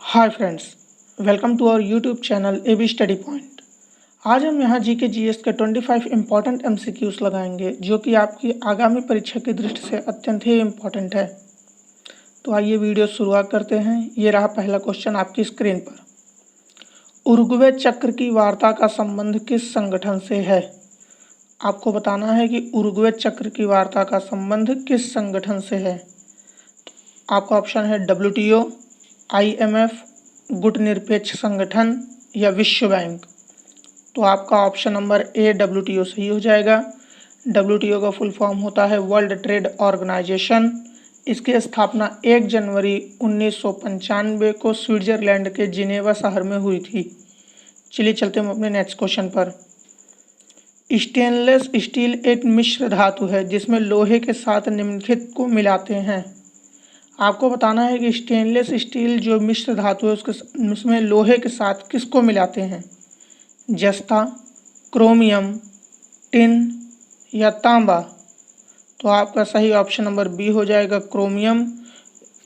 Hi friends, welcome to our YouTube channel AB study point. आज हम यहाँ GK GS के 25 इम्पॉर्टेंट एमसीक्यूज लगाएंगे जो कि आपकी आगामी परीक्षा की दृष्टि से अत्यंत ही इम्पॉर्टेंट है। तो आइए वीडियो शुरुआत करते हैं। ये रहा पहला क्वेश्चन आपकी स्क्रीन पर। उरुग्वे चक्र की वार्ता का संबंध किस संगठन से है? आपको बताना है कि उरुग्वे चक्र की वार्ता का संबंध किस संगठन से है। आपका ऑप्शन है WTO, IMF, गुटनिरपेक्ष संगठन या विश्व बैंक। तो आपका ऑप्शन नंबर ए WTO सही हो जाएगा। WTO का फुल फॉर्म होता है वर्ल्ड ट्रेड ऑर्गेनाइजेशन। इसकी स्थापना 1 जनवरी 1995 को स्विट्जरलैंड के जिनेवा शहर में हुई थी। चलिए चलते हैं अपने नेक्स्ट क्वेश्चन पर। स्टेनलेस स्टील एक मिश्र धातु है जिसमें लोहे के साथ निम्नलिखित को मिलाते हैं। आपको बताना है कि स्टेनलेस स्टील जो मिश्र धातु है उसमें लोहे के साथ किसको मिलाते हैं? जस्ता, क्रोमियम, टिन या तांबा। तो आपका सही ऑप्शन नंबर बी हो जाएगा, क्रोमियम।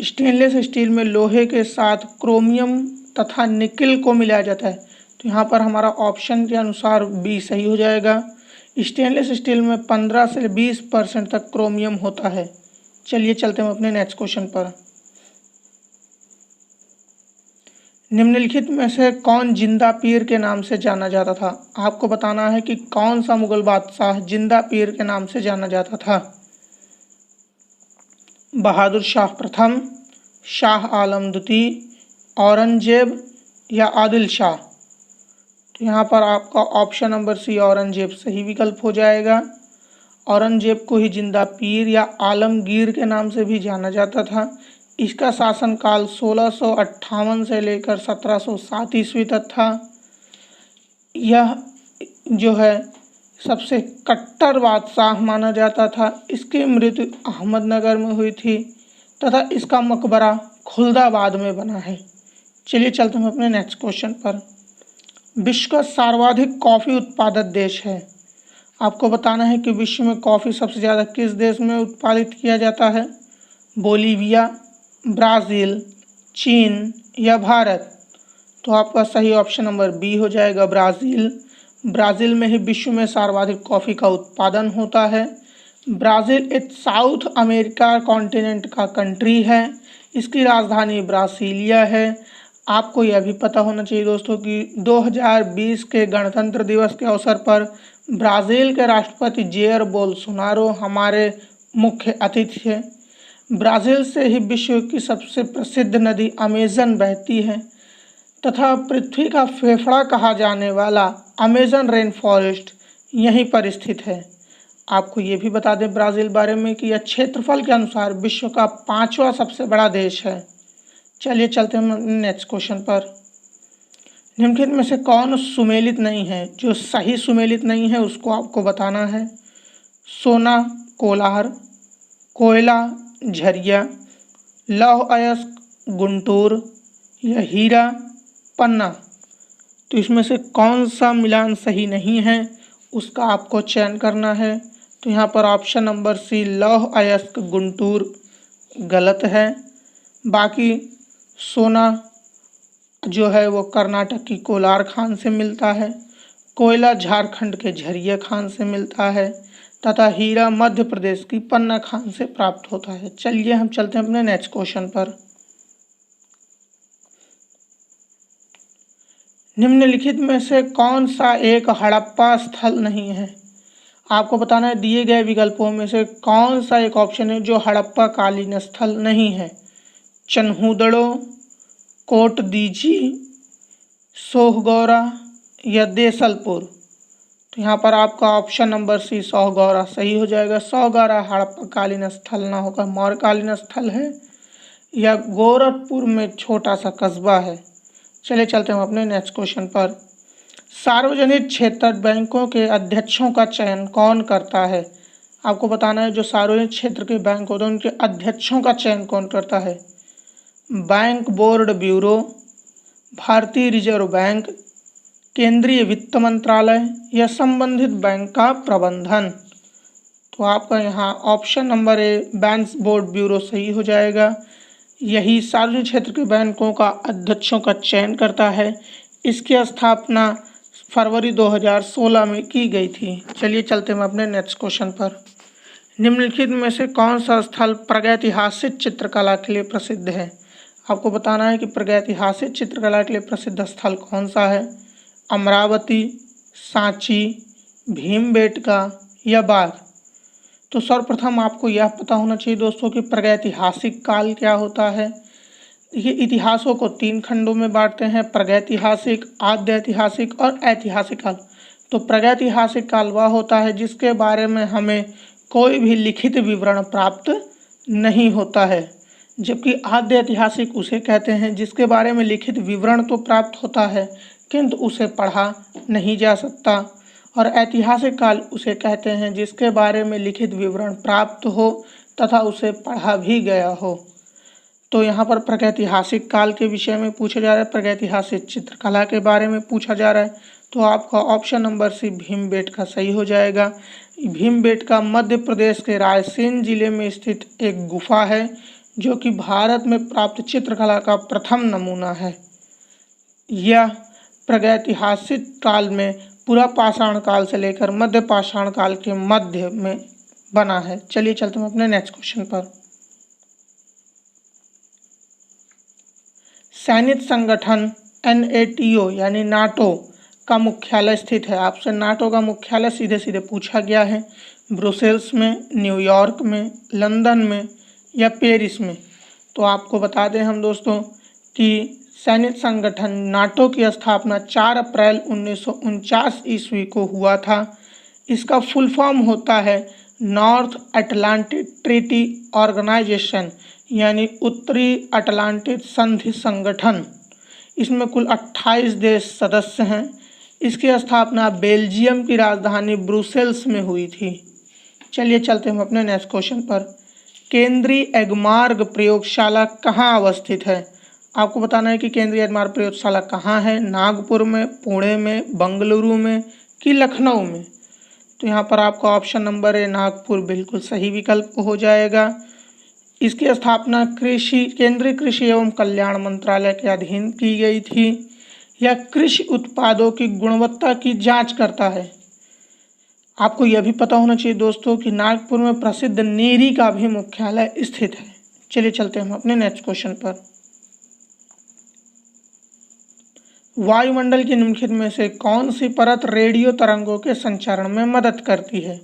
स्टेनलेस स्टील में लोहे के साथ क्रोमियम तथा निकिल को मिलाया जाता है। तो यहाँ पर हमारा ऑप्शन के अनुसार बी सही हो जाएगा। स्टेनलेस स्टील में 15 से 20% तक क्रोमियम होता है। चलिए चलते हैं अपने नेक्स्ट क्वेश्चन पर। निम्नलिखित में से कौन जिंदा पीर के नाम से जाना जाता था? आपको बताना है कि कौन सा मुगल बादशाह जिंदा पीर के नाम से जाना जाता था। बहादुर शाह प्रथम, शाह आलम द्वितीय, औरंगजेब या आदिल शाह। तो यहाँ पर आपका ऑप्शन नंबर सी औरंगजेब सही विकल्प हो जाएगा। औरंगजेब को ही जिंदा पीर या आलमगीर के नाम से भी जाना जाता था। इसका शासनकाल 1658 से लेकर 1707 ईस्वी तक था। यह जो है सबसे कट्टर बादशाह माना जाता था। इसकी मृत्यु अहमदनगर में हुई थी तथा इसका मकबरा खुलदाबाद में बना है। चलिए चलते हैं अपने नेक्स्ट क्वेश्चन पर। विश्व का सर्वाधिक कॉफ़ी उत्पादक देश है। आपको बताना है कि विश्व में कॉफ़ी सबसे ज़्यादा किस देश में उत्पादित किया जाता है? बोलीविया, ब्राज़ील, चीन या भारत। तो आपका सही ऑप्शन नंबर बी हो जाएगा, ब्राज़ील। ब्राज़ील में ही विश्व में सर्वाधिक कॉफ़ी का उत्पादन होता है। ब्राज़ील एक साउथ अमेरिका कॉन्टिनेंट का कंट्री है। इसकी राजधानी ब्रासिलिया है। आपको यह भी पता होना चाहिए दोस्तों कि 2020 के गणतंत्र दिवस के अवसर पर ब्राज़ील के राष्ट्रपति जेयर बोल्सोनारो हमारे मुख्य अतिथि हैं। ब्राज़ील से ही विश्व की सबसे प्रसिद्ध नदी अमेज़न बहती है तथा पृथ्वी का फेफड़ा कहा जाने वाला अमेज़न रेन फॉरेस्ट यहीं पर स्थित है। आपको ये भी बता दें ब्राज़ील बारे में कि यह क्षेत्रफल के अनुसार विश्व का 5वां सबसे बड़ा देश है। चलिए चलते हैं नेक्स्ट क्वेश्चन पर। निम्नलिखित में से कौन सुमेलित नहीं है? जो सही सुमेलित नहीं है उसको आपको बताना है। सोना कोलार, कोयला झरिया, लौह अयस्क गुंटूर या हीरा पन्ना। तो इसमें से कौन सा मिलान सही नहीं है उसका आपको चयन करना है। तो यहाँ पर ऑप्शन नंबर सी लौह अयस्क गुंटूर गलत है। बाकी सोना जो है वो कर्नाटक की कोलार खान से मिलता है, कोयला झारखंड के झरिया खान से मिलता है तथा हीरा मध्य प्रदेश की पन्ना खान से प्राप्त होता है। चलिए हम चलते हैं अपने नेक्स्ट क्वेश्चन पर। निम्नलिखित में से कौन सा एक हड़प्पा स्थल नहीं है? आपको बताना है दिए गए विकल्पों में से कौन सा एक ऑप्शन है जो हड़प्पा कालीन स्थल नहीं है। चन्हूदड़ो, कोट दीजी, सोहगौरा या देसलपुर। तो यहाँ पर आपका ऑप्शन नंबर सी सोहगौरा सही हो जाएगा। सोहगौरा हड़प्पा कालीन स्थल ना होकर मौर्यकालीन स्थल है। यह गोरखपुर में छोटा सा कस्बा है। चलिए चलते हैं अपने नेक्स्ट क्वेश्चन पर। सार्वजनिक क्षेत्र बैंकों के अध्यक्षों का चयन कौन करता है? आपको बताना है जो सार्वजनिक क्षेत्र के बैंक होते हैं उनके अध्यक्षों का चयन कौन करता है? बैंक बोर्ड ब्यूरो, भारतीय रिजर्व बैंक, केंद्रीय वित्त मंत्रालय या संबंधित बैंक का प्रबंधन। तो आपका यहाँ option number A bank board bureau सही हो जाएगा। यही सार्वजनिक क्षेत्र के बैंकों का अध्यक्षों का चयन करता है। इसकी स्थापना फरवरी 2016 में की गई थी। चलिए चलते हैं अपने नेक्स्ट क्वेश्चन पर। निम्नलिखित में से कौन सा स्थल प्रागैतिहासिक चित्रकला के लिए प्रसिद्ध है? आपको बताना है कि प्रागैतिहासिक चित्रकला के लिए प्रसिद्ध स्थल कौन सा है। अमरावती, सांची, भीमबेटका या बाघ। तो सर्वप्रथम आपको यह पता होना चाहिए दोस्तों कि प्रागैतिहासिक काल क्या होता है। देखिए, इतिहासों को 3 खंडों में बांटते हैं, प्रागैतिहासिक, आद्य ऐतिहासिक और ऐतिहासिक काल। तो प्रागैतिहासिक काल वह होता है जिसके बारे में हमें कोई भी लिखित विवरण प्राप्त नहीं होता है, जबकि आद्य ऐतिहासिक उसे कहते हैं जिसके बारे में लिखित विवरण तो प्राप्त होता है किंतु उसे पढ़ा नहीं जा सकता, और ऐतिहासिक काल उसे कहते हैं जिसके बारे में लिखित विवरण प्राप्त हो तथा उसे पढ़ा भी गया हो। तो यहाँ पर प्रागैतिहासिक काल के विषय में पूछा जा रहा है, प्रागैतिहासिक चित्रकला के बारे में पूछा जा रहा है। तो आपका ऑप्शन नंबर सी भीमबेटका सही हो जाएगा। भीमबेटका मध्य प्रदेश के रायसेन जिले में स्थित एक गुफा है जो कि भारत में प्राप्त चित्रकला का प्रथम नमूना है। यह प्रागैतिहासिक काल में पूरा पाषाण काल से लेकर मध्य पाषाण काल के मध्य में बना है। चलिए चलते हैं अपने नेक्स्ट क्वेश्चन पर। सैनिक संगठन NATO यानी नाटो का मुख्यालय स्थित है। आपसे नाटो का मुख्यालय सीधे सीधे पूछा गया है, ब्रुसेल्स में, न्यूयॉर्क में, लंदन में या पेरिस में। तो आपको बता दें हम दोस्तों कि सैनिक संगठन नाटो की स्थापना 4 अप्रैल 1949 ईस्वी को हुआ था। इसका फुल फॉर्म होता है नॉर्थ अटलांटिक ट्रीटी ऑर्गेनाइजेशन यानी उत्तरी अटलांटिक संधि संगठन। इसमें कुल 28 देश सदस्य हैं। इसकी स्थापना बेल्जियम की राजधानी ब्रुसेल्स में हुई थी। चलिए चलते हैं अपने नेक्स्ट क्वेश्चन पर। केंद्रीय एगमार्ग प्रयोगशाला कहाँ अवस्थित है? आपको बताना है कि केंद्रीय एगमार्ग प्रयोगशाला कहाँ है, नागपुर में, पुणे में, बेंगलुरु में कि लखनऊ में। तो यहाँ पर आपका ऑप्शन नंबर है नागपुर बिल्कुल सही विकल्प हो जाएगा। इसकी स्थापना केंद्रीय कृषि एवं कल्याण मंत्रालय के अधीन की गई थी। यह कृषि उत्पादों की गुणवत्ता की जांच करता है। आपको यह भी पता होना चाहिए दोस्तों कि नागपुर में प्रसिद्ध नीरी का भी मुख्यालय स्थित है। चलिए चलते हैं हम अपने नेक्स्ट क्वेश्चन पर। वायुमंडल की निम्नलिखित में से कौन सी परत रेडियो तरंगों के संचारण में मदद करती है?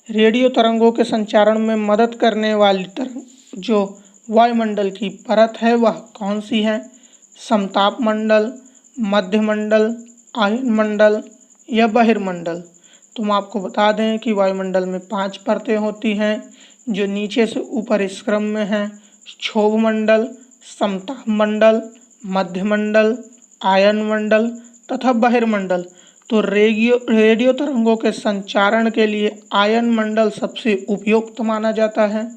रेडियो तरंगों के संचारण में मदद करने वाली तरंग जो वायुमंडल की परत है वह कौन सी है? समताप मंडल, मध्यमंडल, आयन मंडल या बहिर्मंडल। तो हम आपको बता दें कि वायुमंडल में 5 परतें होती हैं जो नीचे से ऊपर इस क्रम में हैं: क्षोभ मंडल, समताप मंडल, मध्यमंडल, आयन मंडल तथा बहिर्मंडल। तो रेडियो तरंगों के संचारण के लिए आयन मंडल सबसे उपयुक्त माना जाता है।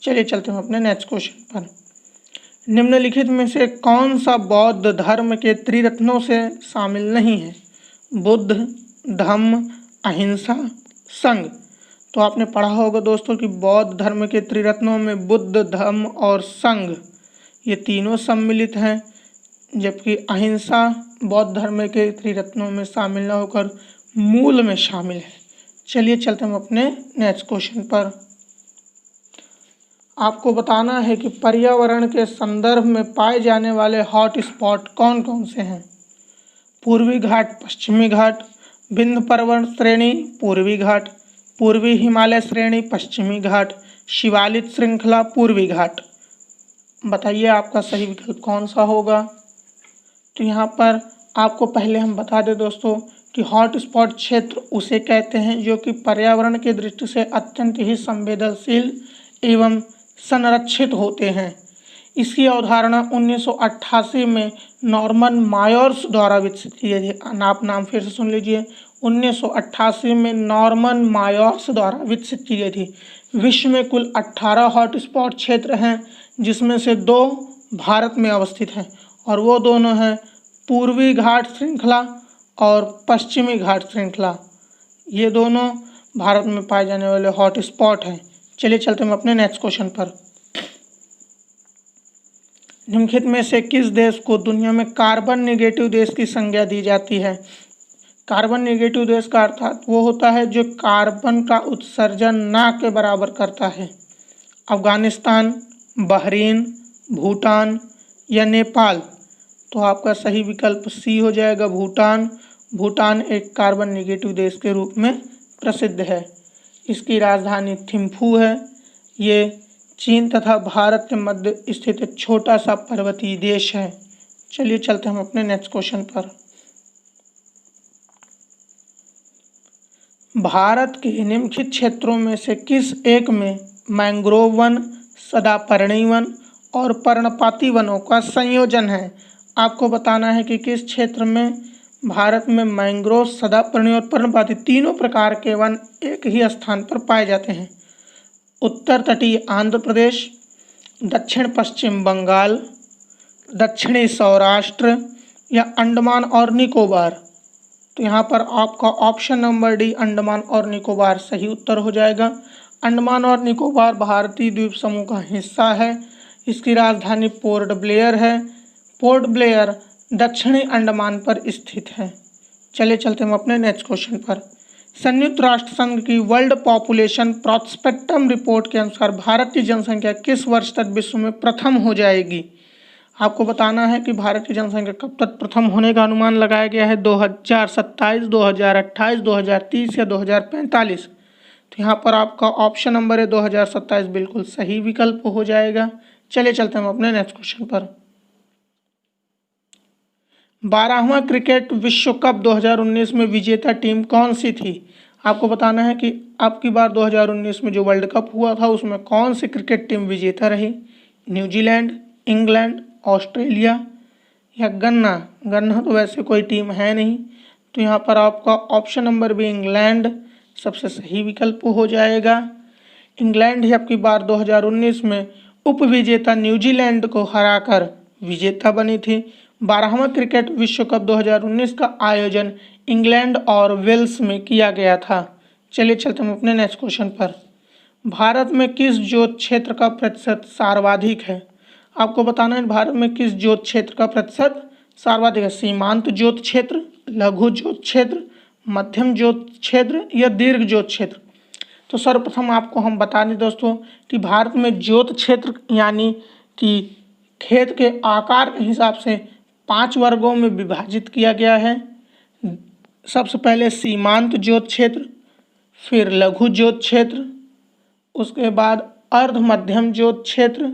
चलिए चलते हैं अपने नेक्स्ट क्वेश्चन पर। निम्नलिखित में से कौन सा बौद्ध धर्म के त्रिरत्नों से शामिल नहीं है? बुद्ध, धम्म, अहिंसा, संघ। तो आपने पढ़ा होगा दोस्तों कि बौद्ध धर्म के त्रिरत्नों में बुद्ध, धम्म और संघ ये तीनों सम्मिलित हैं, जबकि अहिंसा बौद्ध धर्म के त्रिरत्नों में शामिल न होकर मूल में शामिल है। चलिए चलते हम अपने नेक्स्ट क्वेश्चन पर। आपको बताना है कि पर्यावरण के संदर्भ में पाए जाने वाले हॉट स्पॉट कौन कौन से हैं? पूर्वी घाट, पश्चिमी घाट, विंध्य पर्वत श्रेणी, पूर्वी घाट, पूर्वी हिमालय श्रेणी, पश्चिमी घाट, शिवालिक श्रृंखला, पूर्वी घाट। बताइए आपका सही विकल्प कौन सा होगा? तो यहाँ पर आपको पहले हम बता दें दोस्तों कि हॉट स्पॉट क्षेत्र उसे कहते हैं जो कि पर्यावरण की दृष्टि से अत्यंत ही संवेदनशील एवं संरक्षित होते हैं। इसकी अवधारणा 1988 में नॉर्मन मायर्स द्वारा विकसित की गई थी। आप नाम फिर से सुन लीजिए, 1988 में नॉर्मन मायर्स द्वारा विकसित की गई थी। विश्व में कुल 18 हॉट स्पॉट क्षेत्र हैं जिसमें से 2 भारत में अवस्थित हैं और वो दोनों हैं पूर्वी घाट श्रृंखला और पश्चिमी घाट श्रृंखला। ये दोनों भारत में पाए जाने वाले हॉट स्पॉट हैं। चलिए चलते हैं अपने नेक्स्ट क्वेश्चन पर। निम्नलिखित में से किस देश को दुनिया में कार्बन नेगेटिव देश की संज्ञा दी जाती है? कार्बन नेगेटिव देश का अर्थात वो होता है जो कार्बन का उत्सर्जन ना के बराबर करता है। अफगानिस्तान, बहरीन, भूटान या नेपाल? तो आपका सही विकल्प सी हो जाएगा, भूटान। भूटान एक कार्बन नेगेटिव देश के रूप में प्रसिद्ध है। इसकी राजधानी थिम्फू है। ये चीन तथा भारत के मध्य स्थित एक छोटा सा पर्वतीय देश है। चलिए चलते हम अपने नेक्स्ट क्वेश्चन पर। भारत के निम्नलिखित क्षेत्रों में से किस एक में मैंग्रोव वन, सदापर्णी वन और पर्णपाती वनों का संयोजन है? आपको बताना है कि किस क्षेत्र में भारत में मैंग्रोव, सदापर्णी और पर्णपाती तीनों प्रकार के वन एक ही स्थान पर पाए जाते हैं। उत्तर तटीय आंध्र प्रदेश, दक्षिण पश्चिम बंगाल, दक्षिणी सौराष्ट्र या अंडमान और निकोबार? तो यहाँ पर आपका ऑप्शन नंबर डी अंडमान और निकोबार सही उत्तर हो जाएगा। अंडमान और निकोबार भारतीय द्वीप समूह का हिस्सा है। इसकी राजधानी पोर्ट ब्लेयर है। पोर्ट ब्लेयर दक्षिणी अंडमान पर स्थित है। चलिए चलते हम अपने नेक्स्ट क्वेश्चन पर। संयुक्त राष्ट्र संघ की वर्ल्ड पॉपुलेशन प्रोस्पेक्टम रिपोर्ट के अनुसार भारत की जनसंख्या किस वर्ष तक विश्व में प्रथम हो जाएगी? आपको बताना है कि भारत की जनसंख्या कब तक प्रथम होने का अनुमान लगाया गया है। 2027, 2028, 2030 या 2045? तो यहाँ पर आपका ऑप्शन नंबर है 2027 बिल्कुल सही विकल्प हो जाएगा। चलिए चलते हम अपने नेक्स्ट क्वेश्चन पर। 12वां क्रिकेट विश्व कप 2019 में विजेता टीम कौन सी थी? आपको बताना है कि अब की बार 2019 में जो वर्ल्ड कप हुआ था उसमें कौन सी क्रिकेट टीम विजेता रही? न्यूजीलैंड, इंग्लैंड, ऑस्ट्रेलिया या गन्ना? गन्ना तो वैसे कोई टीम है नहीं, तो यहाँ पर आपका ऑप्शन नंबर भी इंग्लैंड सबसे सही विकल्प हो जाएगा। इंग्लैंड ही अब की बार 2019 में उप विजेता न्यूजीलैंड को हराकर विजेता बनी थी। 12वां क्रिकेट विश्व कप 2019 का आयोजन इंग्लैंड और वेल्स में किया गया था। चलिए चलते हम अपने नेक्स्ट क्वेश्चन पर। भारत में किस ज्योत क्षेत्र का प्रतिशत सर्वाधिक है? आपको बताना है भारत में किस ज्योत क्षेत्र का प्रतिशत सर्वाधिक है। सीमांत ज्योत क्षेत्र, लघु ज्योत क्षेत्र, मध्यम ज्योत क्षेत्र या दीर्घ ज्योत क्षेत्र? तो सर्वप्रथम आपको हम बता दें दोस्तों कि भारत में ज्योत क्षेत्र यानी कि खेत के आकार के हिसाब से 5 वर्गों में विभाजित किया गया है। सबसे पहले सीमांत ज्योत क्षेत्र, फिर लघु ज्योत क्षेत्र, उसके बाद अर्ध मध्यम ज्योत क्षेत्र,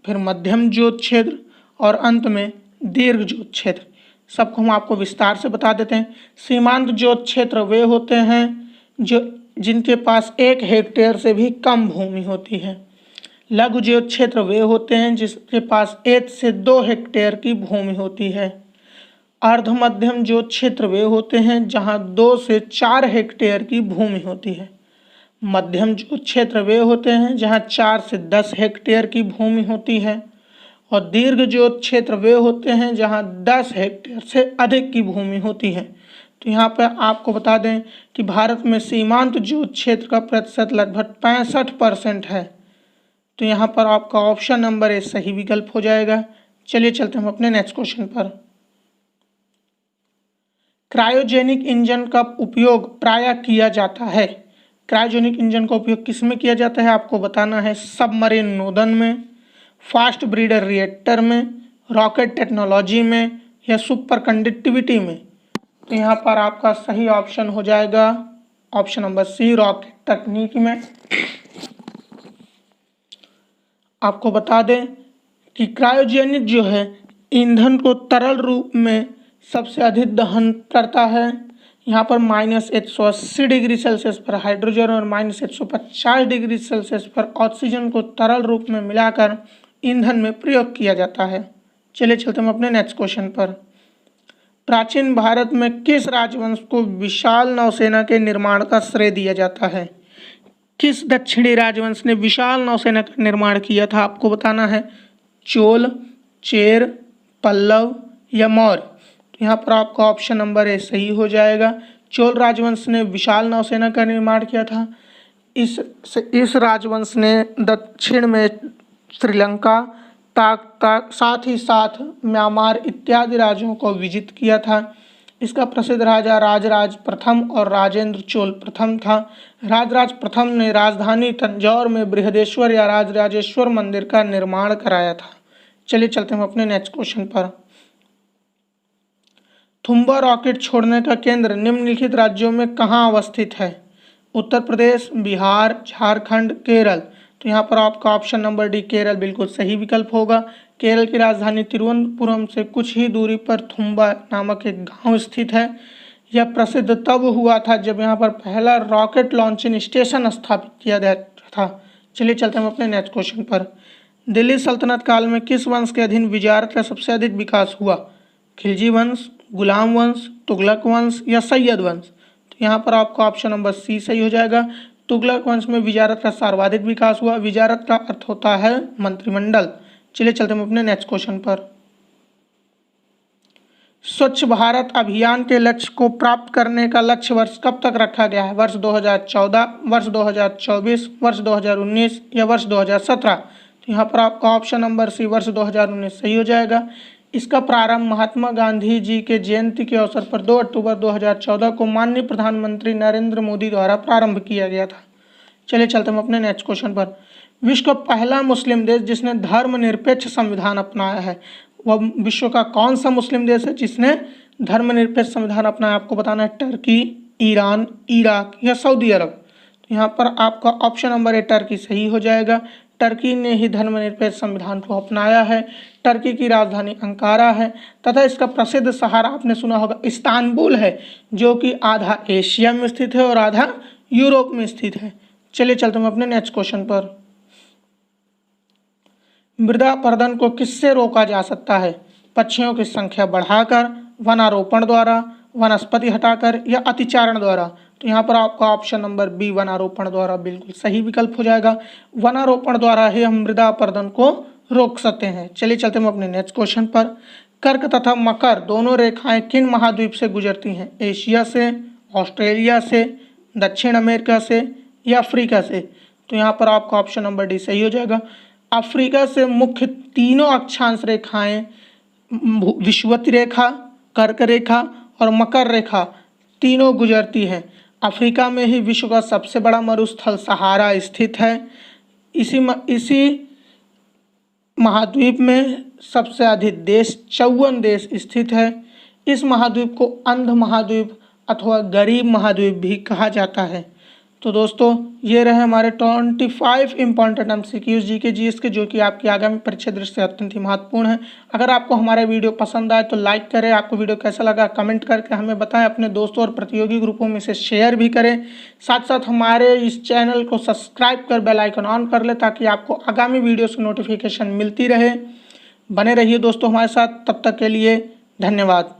फिर मध्यम ज्योत क्षेत्र और अंत में दीर्घ ज्योत क्षेत्र। सबको हम आपको विस्तार से बता देते हैं। सीमांत ज्योत क्षेत्र वे होते हैं जो जिनके पास 1 हेक्टेयर से भी कम भूमि होती है। लघु ज्योत क्षेत्र वे होते हैं जिसके पास 1 से 2 हेक्टेयर की भूमि होती है। अर्ध मध्यम ज्योत क्षेत्र वे होते हैं जहां 2 से 4 हेक्टेयर की भूमि होती है। मध्यम ज्योत क्षेत्र वे होते हैं जहां 4 से 10 हेक्टेयर की भूमि होती है। और दीर्घ ज्योत क्षेत्र वे होते हैं जहां 10 हेक्टेयर से अधिक की भूमि होती है। तो यहाँ पर आपको बता दें कि भारत में सीमांत ज्योत क्षेत्र का प्रतिशत लगभग 65% है। तो यहाँ पर आपका ऑप्शन नंबर ए सही विकल्प हो जाएगा। चलिए चलते हम अपने नेक्स्ट क्वेश्चन पर। क्रायोजेनिक इंजन का उपयोग प्रायः किया जाता है। क्रायोजेनिक इंजन का उपयोग किस में किया जाता है? आपको बताना है सबमरीन नोदन में, फास्ट ब्रीडर रिएक्टर में, रॉकेट टेक्नोलॉजी में या सुपर कंडक्टिविटी में? तो यहाँ पर आपका सही ऑप्शन हो जाएगा ऑप्शन नंबर सी, रॉकेट तकनीक में। आपको बता दें कि क्रायोजेनिक जो है ईंधन को तरल रूप में सबसे अधिक दहन करता है। यहाँ पर -180 डिग्री सेल्सियस पर हाइड्रोजन और -150 डिग्री सेल्सियस पर ऑक्सीजन को तरल रूप में मिलाकर ईंधन में प्रयोग किया जाता है। चलिए चलते हम अपने नेक्स्ट क्वेश्चन पर। प्राचीन भारत में किस राजवंश को विशाल नौसेना के निर्माण का श्रेय दिया जाता है? किस दक्षिणी राजवंश ने विशाल नौसेना का निर्माण किया था? आपको बताना है चोल, चेर, पल्लव या मौर्य? तो यहाँ पर आपका ऑप्शन नंबर ए सही हो जाएगा। चोल राजवंश ने विशाल नौसेना का निर्माण किया था। इस राजवंश ने दक्षिण में श्रीलंका, साथ ही साथ म्यांमार इत्यादि राज्यों को विजित किया था। इसका प्रसिद्ध राजा राजराज प्रथम और राजेंद्र चोल प्रथम था। राजराज प्रथम ने राजधानी तंजौर में बृहदेश्वर या राजराजेश्वर मंदिर का निर्माण कराया था। चलिए चलते हैं अपने नेक्स्ट क्वेश्चन पर। थुम्बा रॉकेट छोड़ने का केंद्र निम्नलिखित राज्यों में कहाँ अवस्थित है? उत्तर प्रदेश, बिहार, झारखंड, केरल। तो यहाँ पर आपका ऑप्शन नंबर डी केरल बिल्कुल सही विकल्प होगा। केरल की राजधानी तिरुवनंतपुरम से कुछ ही दूरी पर थुम्बा नामक एक गांव स्थित है। यह प्रसिद्ध तब हुआ था जब यहाँ पर पहला रॉकेट लॉन्चिंग स्टेशन स्थापित किया गया था। चलिए चलते हैं अपने नेक्स्ट क्वेश्चन पर। दिल्ली सल्तनत काल में किस वंश के अधीन विजारत का सबसे अधिक विकास हुआ? खिलजी वंश, गुलाम वंश, तुगलक वंश या सैयद वंश। तो यहाँ पर आपका ऑप्शन नंबर सी सही हो जाएगा। तुगलक वंश में विजारत का सर्वाधिक विकास हुआ। विजारत का अर्थ होता है मंत्रिमंडल। चलिए चलते हैं अपने नेक्स्ट क्वेश्चन पर। स्वच्छ भारत अभियान के लक्ष्य को प्राप्त करने का लक्ष्य वर्ष कब तक रखा गया है? वर्ष 2014, वर्ष 2024, वर्ष 2019 या वर्ष 2017। तो यहाँ पर आपका ऑप्शन नंबर सी वर्ष 2019 सही हो जाएगा। इसका प्रारंभ महात्मा गांधी जी के जयंती के अवसर पर 2 अक्टूबर 2014 को माननीय प्रधानमंत्री नरेंद्र मोदी द्वारा प्रारंभ किया गया था। चलिए चलते हैं अपने नेक्स्ट क्वेश्चन पर। विश्व का पहला मुस्लिम देश जिसने धर्मनिरपेक्ष संविधान अपनाया है, वह विश्व का कौन सा मुस्लिम देश है जिसने धर्मनिरपेक्ष संविधान अपनाया? आपको बताना है टर्की, ईरान, इराक या सऊदी अरब। तो यहाँ पर आपका ऑप्शन नंबर ए टर्की सही हो जाएगा। टर्की ने ही धर्मनिरपेक्ष संविधान को अपनाया है। टर्की की राजधानी अंकारा है तथा इसका प्रसिद्ध शहर आपने सुना होगा इस्तांबुल है, जो कि आधा एशिया में स्थित है और आधा यूरोप में स्थित है। चलिए चलते हैं अपने नेक्स्ट क्वेश्चन पर। मृदा अपरदन को किससे रोका जा सकता है? पक्षियों की संख्या बढ़ाकर, वनारोपण द्वारा, वनस्पति हटाकर या अतिचारण द्वारा। तो यहाँ पर आपका ऑप्शन नंबर बी वनारोपण द्वारा बिल्कुल सही विकल्प हो जाएगा। वनारोपण द्वारा ही हम मृदा अपरदन को रोक सकते हैं। चलिए चलते हैं अपने नेक्स्ट क्वेश्चन पर। कर्क तथा मकर दोनों रेखाएं किन महाद्वीप से गुजरती हैं? एशिया से, ऑस्ट्रेलिया से, दक्षिण अमेरिका से या अफ्रीका से। तो यहाँ पर आपका ऑप्शन नंबर डी सही हो जाएगा। अफ्रीका से मुख्य तीनों अक्षांश रेखाएं विषुवत रेखा, कर्क रेखा और मकर रेखा तीनों गुजरती हैं। अफ्रीका में ही विश्व का सबसे बड़ा मरुस्थल सहारा स्थित है। इसी महाद्वीप में सबसे अधिक देश 54 देश स्थित है। इस महाद्वीप को अंध महाद्वीप अथवा गरीब महाद्वीप भी कहा जाता है। तो दोस्तों ये रहे हमारे 25 इंपॉर्टेंट एमसीक्यूज जीके जीएस के, जो कि आपकी आगामी परीक्षा दृष्टि से अत्यंत ही महत्वपूर्ण है। अगर आपको हमारा वीडियो पसंद आए तो लाइक करें। आपको वीडियो कैसा लगा कमेंट करके हमें बताएं। अपने दोस्तों और प्रतियोगी ग्रुपों में से शेयर भी करें। साथ साथ हमारे इस चैनल को सब्सक्राइब कर बेल आइकन ऑन कर ले ताकि आपको आगामी वीडियो की नोटिफिकेशन मिलती रहे। बने रहिए दोस्तों हमारे साथ। तब तक के लिए धन्यवाद।